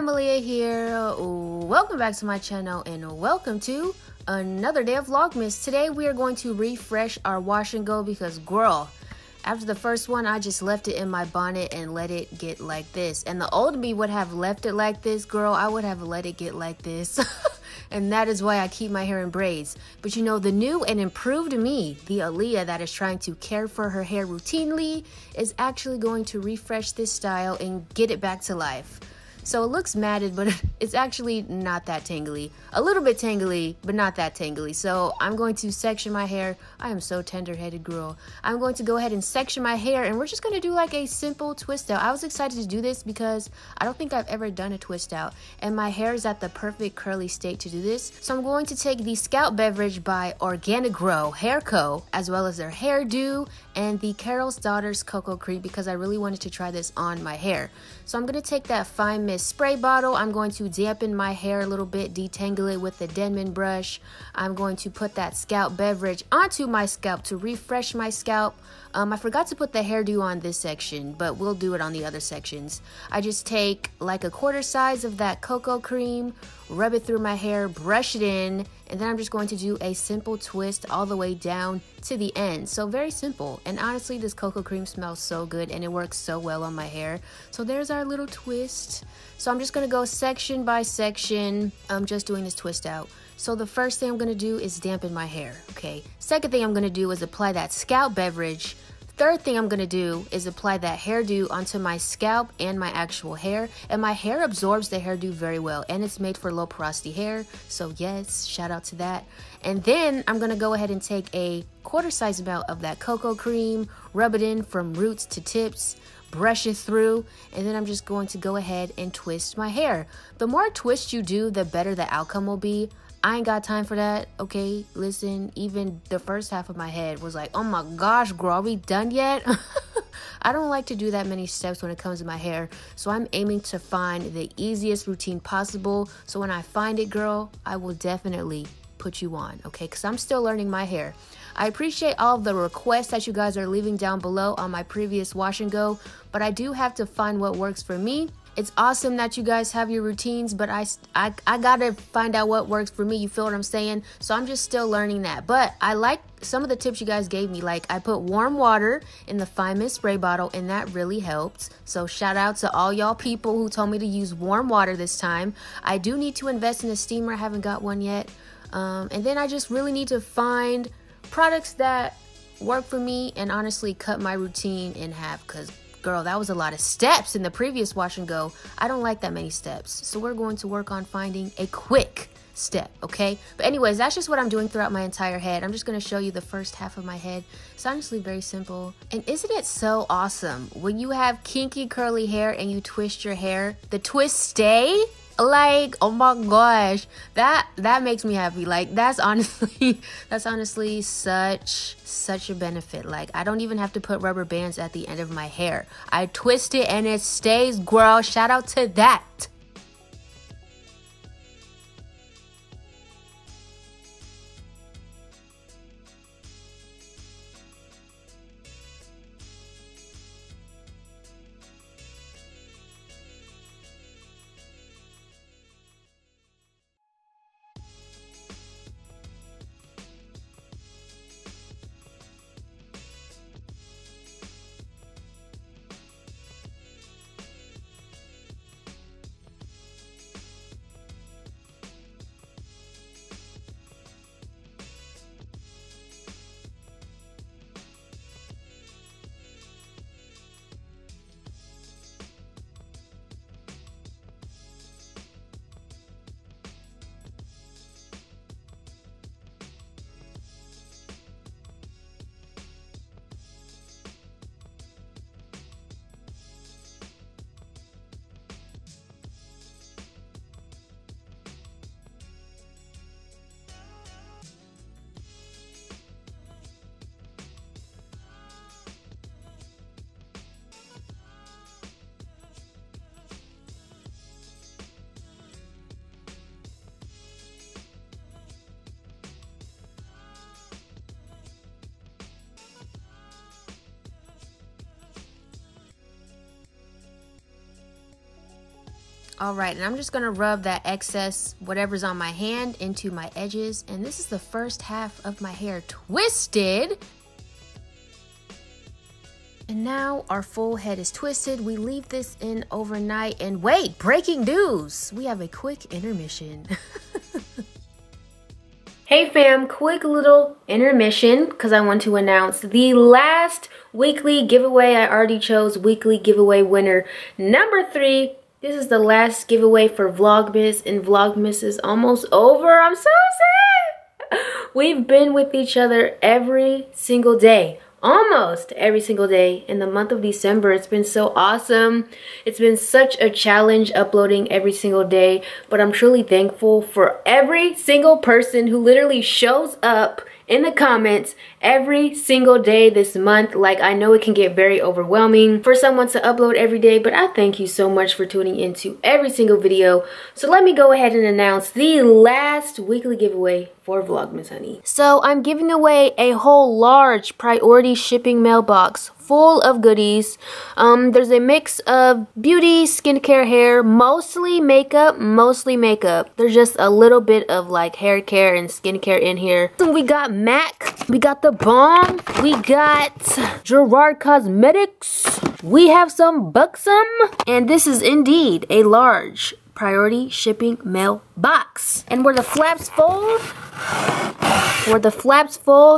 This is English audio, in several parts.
Ahliyah here. Welcome back to my channel and welcome to another day of Vlogmas. Today we are going to refresh our wash and go because girl, after the first one I just left it in my bonnet and let it get like this. And the old me would have left it like this, girl. I would have let it get like this. And that is why I keep my hair in braids. But you know, the new and improved me, the Ahliyah that is trying to care for her hair routinely, is actually going to refresh this style and get it back to life. So it looks matted, but it's actually not that tangly. A little bit tangly, but not that tangly. So I'm going to section my hair. I am so tender-headed, girl. I'm going to go ahead and section my hair, and we're just going to do like a simple twist out. I was excited to do this because I don't think I've ever done a twist out, and my hair is at the perfect curly state to do this. So I'm going to take the Scalp Beverage by Organic Grow Hair Co, as well as their hairdo, and the Carol's Daughter's Cocoa Cream because I really wanted to try this on my hair. So I'm going to take that Fine Mist spray bottle. I'm going to dampen my hair a little bit, detangle it with the Denman brush. I'm going to put that Scalp Beverage onto my scalp to refresh my scalp. I forgot to put the hairdo on this section, but we'll do it on the other sections. I just take like a quarter size of that cocoa cream, rub it through my hair, brush it in, and then I'm just going to do a simple twist all the way down to the end. So very simple. And honestly, this cocoa cream smells so good and it works so well on my hair. So there's our little twist. So I'm just going to go section by section. I'm just doing this twist out. So the first thing I'm going to do is dampen my hair, okay? Second thing I'm going to do is apply that Scalp Beverage. Third thing I'm going to do is apply that hairdo onto my scalp and my actual hair. And my hair absorbs the hairdo very well. And it's made for low porosity hair. So yes, shout out to that. And then I'm going to go ahead and take a quarter size amount of that cocoa cream, rub it in from roots to tips, brush it through, and then I'm just going to go ahead and twist my hair. The more twists you do, the better the outcome will be. I ain't got time for that, okay? Listen, even the first half of my head was like, oh my gosh, girl, are we done yet? I don't like to do that many steps when it comes to my hair, so I'm aiming to find the easiest routine possible. So when I find it, girl, I will definitely put you on, okay? Because I'm still learning my hair. I appreciate all of the requests that you guys are leaving down below on my previous wash and go, but I do have to find what works for me. It's awesome that you guys have your routines, but I gotta find out what works for me. You feel what I'm saying? So I'm just still learning that. But I like some of the tips you guys gave me. Like I put warm water in the Fine Mist spray bottle and that really helped. So shout out to all y'all people who told me to use warm water this time. I do need to invest in a steamer. I haven't got one yet. And then I just really need to find products that work for me and honestly cut my routine in half because girl, that was a lot of steps in the previous wash and go. I don't like that many steps. So we're going to work on finding a quick step, okay? But anyways, that's just what I'm doing throughout my entire head. I'm just going to show you the first half of my head. It's honestly very simple. And isn't it so awesome when you have kinky curly hair and you twist your hair, the twists stay? Like, oh my gosh, that makes me happy. Like that's honestly such a benefit. Like I don't even have to put rubber bands at the end of my hair. I twist it and it stays, girl. Shout out to that. Alright, and I'm just gonna rub that excess, whatever's on my hand, into my edges. And this is the first half of my hair twisted. And now our full head is twisted. We leave this in overnight. And wait, breaking news! We have a quick intermission. Hey fam, quick little intermission because I want to announce the last weekly giveaway. I already chose weekly giveaway winner number 3. This is the last giveaway for Vlogmas, and Vlogmas is almost over. I'm so sad! We've been with each other every single day. Almost every single day in the month of December. It's been so awesome. It's been such a challenge uploading every single day, but I'm truly thankful for every single person who literally shows up in the comments every single day this month. Like, I know it can get very overwhelming for someone to upload every day, but I thank you so much for tuning into every single video. So let me go ahead and announce the last weekly giveaway for Vlogmas, honey. So I'm giving away a whole large priority shipping mailbox full of goodies. There's a mix of beauty, skincare, hair, mostly makeup. There's just a little bit of like hair care and skincare in here. So we got MAC, we got the Balm, we got Gerard Cosmetics, we have some Buxom, and this is indeed a large priority shipping mail box. And where the flaps fold,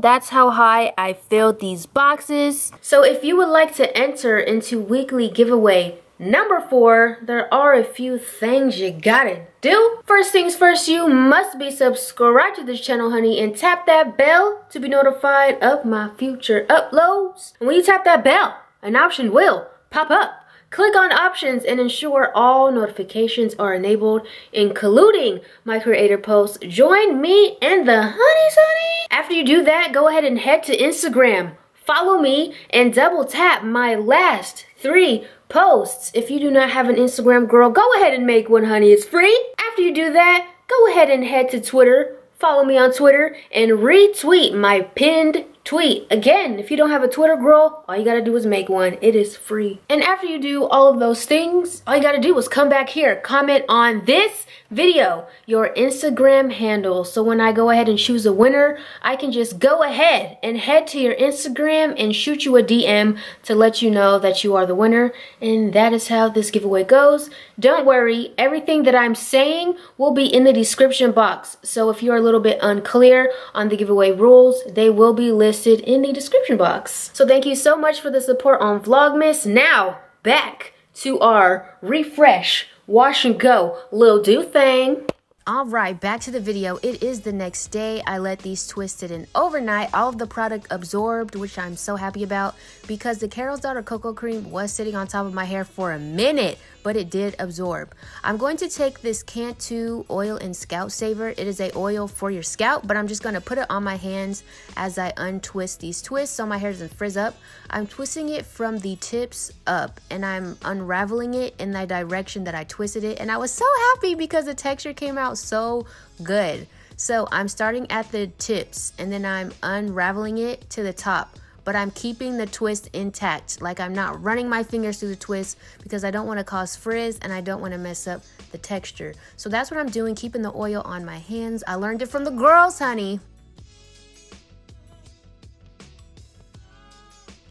that's how high I filled these boxes. So if you would like to enter into weekly giveaway number 4, there are a few things you gotta do. First things first, you must be subscribed to this channel, honey, and tap that bell to be notified of my future uploads. And when you tap that bell, an option will pop up. Click on options and ensure all notifications are enabled, including my creator posts. Join me and the honeys, honey. After you do that, go ahead and head to Instagram. Follow me and double tap my last 3 posts. If you do not have an Instagram, girl, go ahead and make one, honey. It's free. After you do that, go ahead and head to Twitter. Follow me on Twitter and retweet my pinned tweet. Again, if you don't have a Twitter, girl, all you gotta do is make one. It is free. And after you do all of those things, all you gotta do is come back here, comment on this video your Instagram handle. So when I go ahead and choose a winner, I can just go ahead and head to your Instagram and shoot you a DM to let you know that you are the winner. And that is how this giveaway goes. Don't worry, everything that I'm saying will be in the description box. So if you're a little bit unclear on the giveaway rules, they will be listed in the description box. So thank you so much for the support on Vlogmas. Now back to our refresh, wash and go, little do thing. Alright, back to the video. It is the next day. I let these twisted in overnight. All of the product absorbed, which I'm so happy about because the Carol's Daughter Cocoa Cream was sitting on top of my hair for a minute, but it did absorb. I'm going to take this Cantu Oil and Scalp Saver. It is a oil for your scalp, but I'm just going to put it on my hands as I untwist these twists so my hair doesn't frizz up. I'm twisting it from the tips up and I'm unraveling it in the direction that I twisted it, and I was so happy because the texture came out so good. So I'm starting at the tips and then I'm unraveling it to the top, but I'm keeping the twist intact. Like, I'm not running my fingers through the twist because I don't want to cause frizz and I don't want to mess up the texture. So that's what I'm doing, keeping the oil on my hands. I learned it from the girls, honey.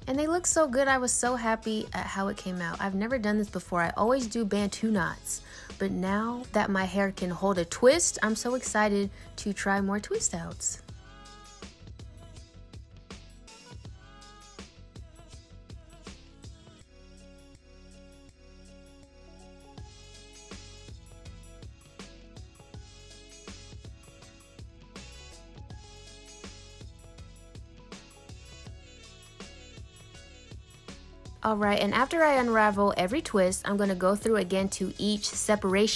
And they look so good. I was so happy at how it came out. I've never done this before. I always do Bantu knots. But now that my hair can hold a twist, I'm so excited to try more twist outs. Alright, and after I unravel every twist, I'm going to go through again to each separate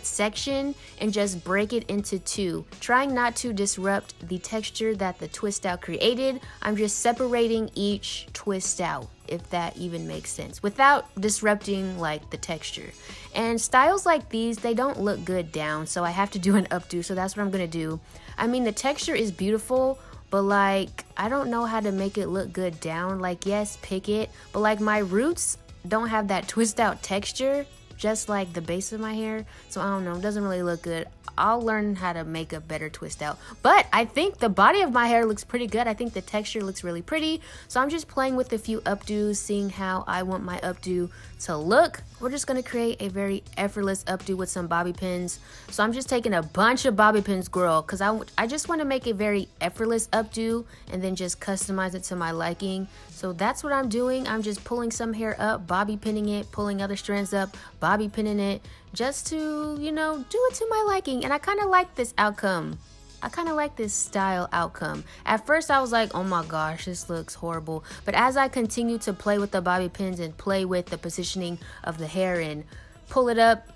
section, and just break it into 2. Trying not to disrupt the texture that the twist out created, I'm just separating each twist out, if that even makes sense, without disrupting like the texture. And styles like these, they don't look good down, so I have to do an updo, so that's what I'm going to do. I mean, the texture is beautiful, but like, I don't know how to make it look good down. Like, yes, pick it, but like my roots don't have that twist out texture. just like the base of my hair. So I don't know, it doesn't really look good. I'll learn how to make a better twist out. But I think the body of my hair looks pretty good. I think the texture looks really pretty. So I'm just playing with a few updos, seeing how I want my updo to look. We're just gonna create a very effortless updo with some bobby pins. So I'm just taking a bunch of bobby pins, girl, because I just want to make a very effortless updo and then just customize it to my liking. So that's what I'm doing. I'm just pulling some hair up, bobby pinning it, pulling other strands up, bobby pinning it, just to, you know, do it to my liking. And I kind of like this outcome. I kind of like this style outcome. At first I was like, oh my gosh, this looks horrible. But as I continue to play with the bobby pins and play with the positioning of the hair and pull it up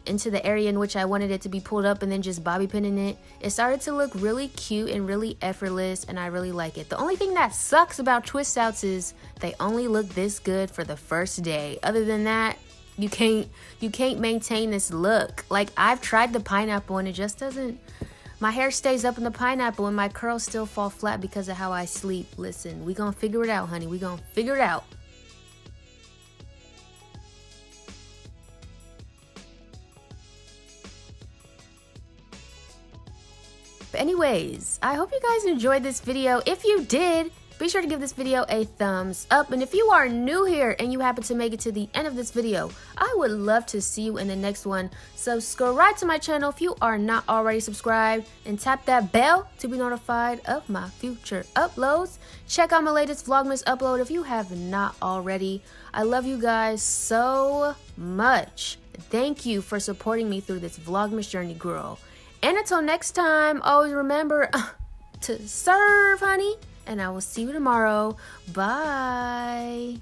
into the area in which I wanted it to be pulled up and then just bobby pinning it, it started to look really cute and really effortless, and I really like it. The only thing that sucks about twist outs is they only look this good for the first day. Other than that, you can't maintain this look. Like, I've tried the pineapple and it just doesn't, my hair stays up in the pineapple and my curls still fall flat because of how I sleep. Listen, we gonna figure it out, honey. We gonna figure it out. But anyways, I hope you guys enjoyed this video. If you did, be sure to give this video a thumbs up. And if you are new here and you happen to make it to the end of this video, I would love to see you in the next one. Subscribe to my channel if you are not already subscribed, and tap that bell to be notified of my future uploads. Check out my latest Vlogmas upload if you have not already. I love you guys so much. Thank you for supporting me through this Vlogmas journey, girl. And until next time, always remember to serve, honey. And I will see you tomorrow. Bye.